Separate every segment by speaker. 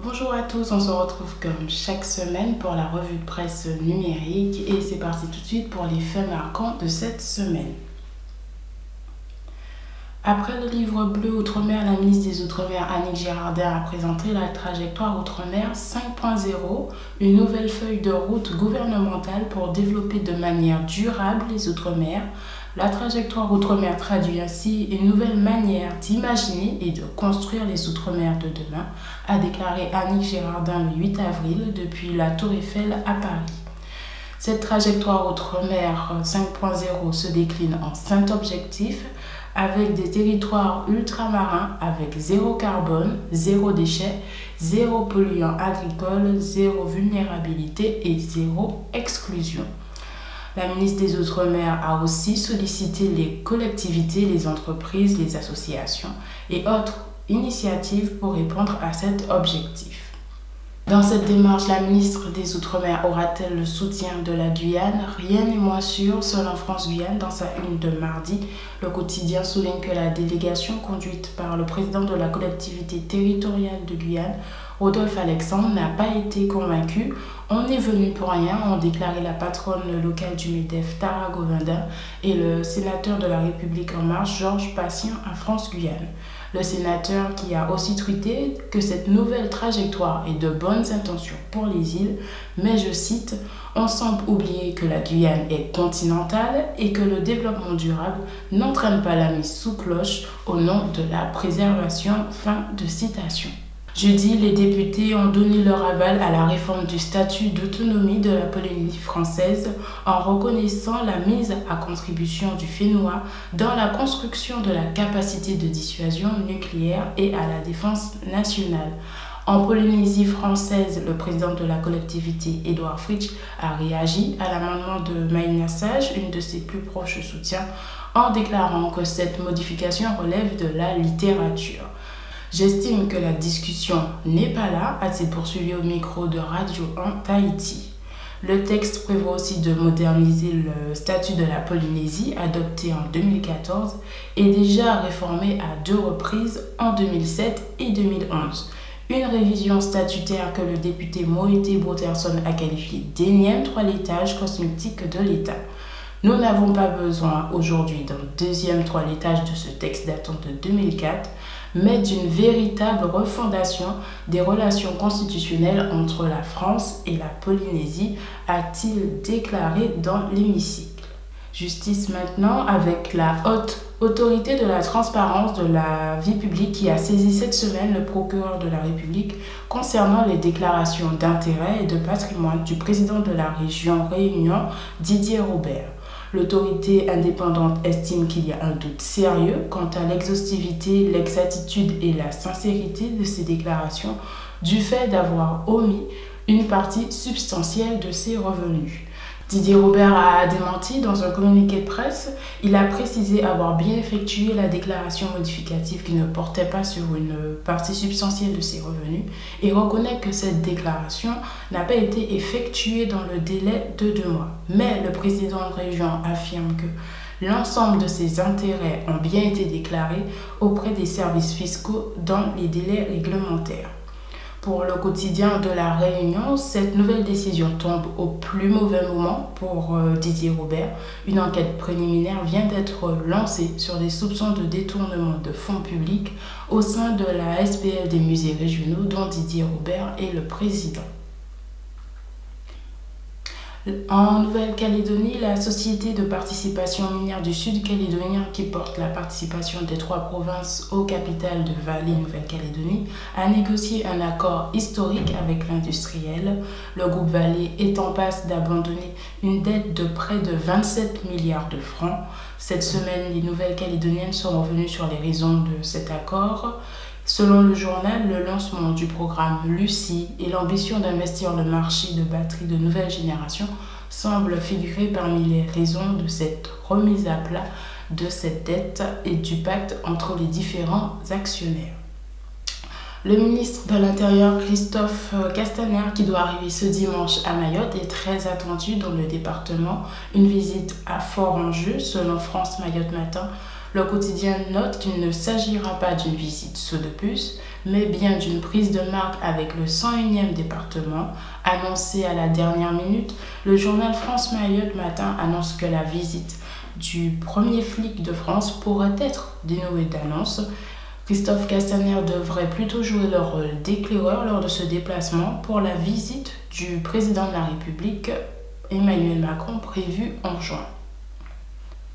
Speaker 1: Bonjour à tous, on se retrouve comme chaque semaine pour la revue de presse numérique et c'est parti tout de suite pour les faits marquants de cette semaine. Après le livre bleu Outre-mer, la ministre des Outre-mer Annick Girardin a présenté la trajectoire Outre-mer 5.0, une nouvelle feuille de route gouvernementale pour développer de manière durable les Outre-mer. La trajectoire Outre-mer traduit ainsi une nouvelle manière d'imaginer et de construire les Outre-mer de demain, a déclaré Annick Girardin le 8 avril depuis la Tour Eiffel à Paris. Cette trajectoire Outre-mer 5.0 se décline en 5 objectifs avec des territoires ultramarins avec zéro carbone, zéro déchet, zéro polluant agricole, zéro vulnérabilité et zéro exclusion. La ministre des Outre-mer a aussi sollicité les collectivités, les entreprises, les associations et autres initiatives pour répondre à cet objectif. Dans cette démarche, la ministre des Outre-mer aura-t-elle le soutien de la Guyane? Rien n'est moins sûr. Selon France Guyane, dans sa une de mardi, le quotidien souligne que la délégation conduite par le président de la collectivité territoriale de Guyane, Rodolphe Alexandre, n'a pas été convaincu. On est venu pour rien, ont déclaré la patronne locale du MEDEF, Tara Govinda, et le sénateur de la République En Marche, Georges Patient, à France Guyane. Le sénateur qui a aussi tweeté que cette nouvelle trajectoire est de bonnes intentions pour les îles, mais je cite, « On semble oublier que la Guyane est continentale et que le développement durable n'entraîne pas la mise sous cloche au nom de la préservation. » Fin de citation. Jeudi, les députés ont donné leur aval à la réforme du statut d'autonomie de la Polynésie française en reconnaissant la mise à contribution du FENUA dans la construction de la capacité de dissuasion nucléaire et à la défense nationale. En Polynésie française, le président de la collectivité, Édouard Fritsch, a réagi à l'amendement de Maïna Sage, une de ses plus proches soutiens, en déclarant que cette modification relève de la littérature. J'estime que la discussion n'est pas là, a-t-il poursuivi au micro de Radio 1 Tahiti. Le texte prévoit aussi de moderniser le statut de la Polynésie, adopté en 2014, et déjà réformé à 2 reprises en 2007 et 2011. Une révision statutaire que le député Moïté Brotherson a qualifiée d'énième toilettage cosmétique de l'État. Nous n'avons pas besoin aujourd'hui d'un deuxième toilettage de ce texte datant de 2004, mais d'une véritable refondation des relations constitutionnelles entre la France et la Polynésie, a-t-il déclaré dans l'hémicycle. Justice maintenant avec la haute autorité de la transparence de la vie publique qui a saisi cette semaine le procureur de la République concernant les déclarations d'intérêt et de patrimoine du président de la région Réunion, Didier Robert. L'autorité indépendante estime qu'il y a un doute sérieux quant à l'exhaustivité, l'exactitude et la sincérité de ces déclarations du fait d'avoir omis une partie substantielle de ses revenus. Didier Robert a démenti dans un communiqué de presse. Il a précisé avoir bien effectué la déclaration modificative qui ne portait pas sur une partie substantielle de ses revenus et reconnaît que cette déclaration n'a pas été effectuée dans le délai de 2 mois. Mais le président de région affirme que l'ensemble de ses intérêts ont bien été déclarés auprès des services fiscaux dans les délais réglementaires. Pour le quotidien de la Réunion, cette nouvelle décision tombe au plus mauvais moment pour Didier Robert. Une enquête préliminaire vient d'être lancée sur des soupçons de détournement de fonds publics au sein de la SPL des musées régionaux dont Didier Robert est le président. En Nouvelle-Calédonie, la Société de participation minière du Sud calédonien, qui porte la participation des 3 provinces aux capitales de Vallée Nouvelle-Calédonie, a négocié un accord historique avec l'industriel. Le groupe Vallée est en passe d'abandonner une dette de près de 27 milliards de francs. Cette semaine, les Nouvelles-Calédoniennes sont revenues sur les raisons de cet accord. Selon le journal, le lancement du programme Lucie et l'ambition d'investir le marché de batteries de nouvelle génération semblent figurer parmi les raisons de cette remise à plat de cette dette et du pacte entre les différents actionnaires. Le ministre de l'Intérieur, Christophe Castaner, qui doit arriver ce dimanche à Mayotte, est très attendu dans le département. Une visite à fort enjeu, selon France Mayotte Matin. Le quotidien note qu'il ne s'agira pas d'une visite saut de puce, mais bien d'une prise de marque avec le 101e département. Annoncé à la dernière minute, le journal France Mayotte Matin annonce que la visite du premier flic de France pourrait être dénouée d'annonces. Christophe Castaner devrait plutôt jouer le rôle d'éclaireur lors de ce déplacement pour la visite du président de la République, Emmanuel Macron, prévue en juin.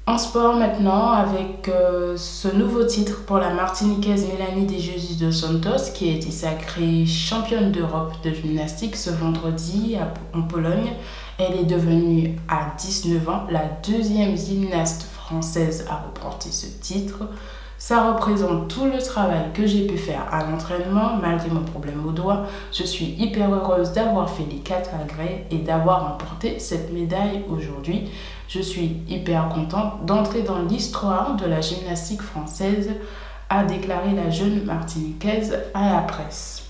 Speaker 1: En sport maintenant, avec ce nouveau titre pour la Martiniquaise Mélanie De Jesus dos Santos, qui a été sacrée championne d'Europe de gymnastique ce vendredi en Pologne. Elle est devenue à 19 ans la deuxième gymnaste française à remporter ce titre. Ça représente tout le travail que j'ai pu faire à l'entraînement, malgré mon problème au doigt. Je suis hyper heureuse d'avoir fait les 4 agrès et d'avoir remporté cette médaille aujourd'hui. Je suis hyper contente d'entrer dans l'histoire de la gymnastique française, a déclaré la jeune Martiniquaise à la presse.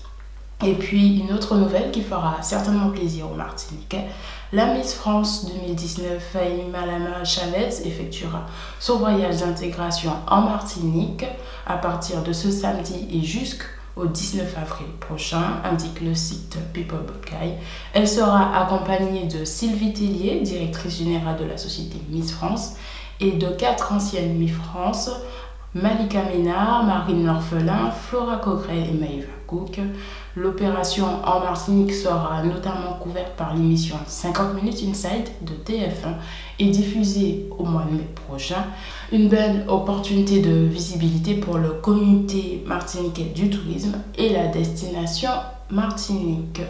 Speaker 1: Et puis une autre nouvelle qui fera certainement plaisir aux Martiniquais, la Miss France 2019 Fahima Lama Chavez effectuera son voyage d'intégration en Martinique à partir de ce samedi et jusqu'au 19 avril prochain, indique le site People Buckeye. Elle sera accompagnée de Sylvie Tellier, directrice générale de la société Miss France, et de 4 anciennes Miss France, Malika Ménard, Marine L'Orphelin, Flora Coquerel et Maëva Cook. L'opération en Martinique sera notamment couverte par l'émission 50 minutes Inside de TF1 et diffusée au mois de mai prochain. Une belle opportunité de visibilité pour le comité martiniquais du tourisme et la destination Martinique.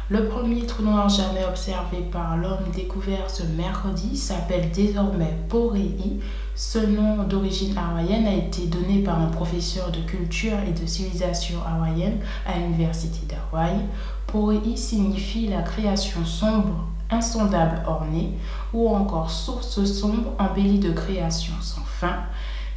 Speaker 1: Le premier trou noir jamais observé par l'homme découvert ce mercredi s'appelle désormais Poréi. Ce nom d'origine hawaïenne a été donné par un professeur de culture et de civilisation hawaïenne à l'université d'Hawaï. Poréi signifie la création sombre, insondable ornée, ou encore source sombre embellie de création sans fin.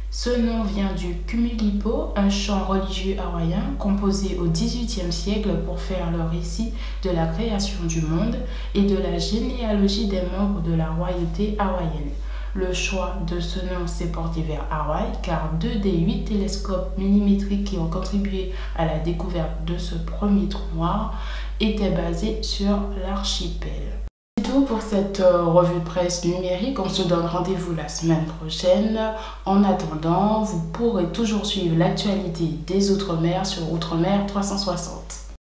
Speaker 1: Ce nom vient du Kumulipo, un chant religieux hawaïen composé au XVIIIe siècle pour faire le récit de la création du monde et de la généalogie des membres de la royauté hawaïenne. Le choix de ce nom s'est porté vers Hawaï car 2 des 8 télescopes millimétriques qui ont contribué à la découverte de ce premier trou noir étaient basés sur l'archipel. C'est tout pour cette revue de presse numérique. On se donne rendez-vous la semaine prochaine. En attendant, vous pourrez toujours suivre l'actualité des Outre-mer sur Outre-mer 360.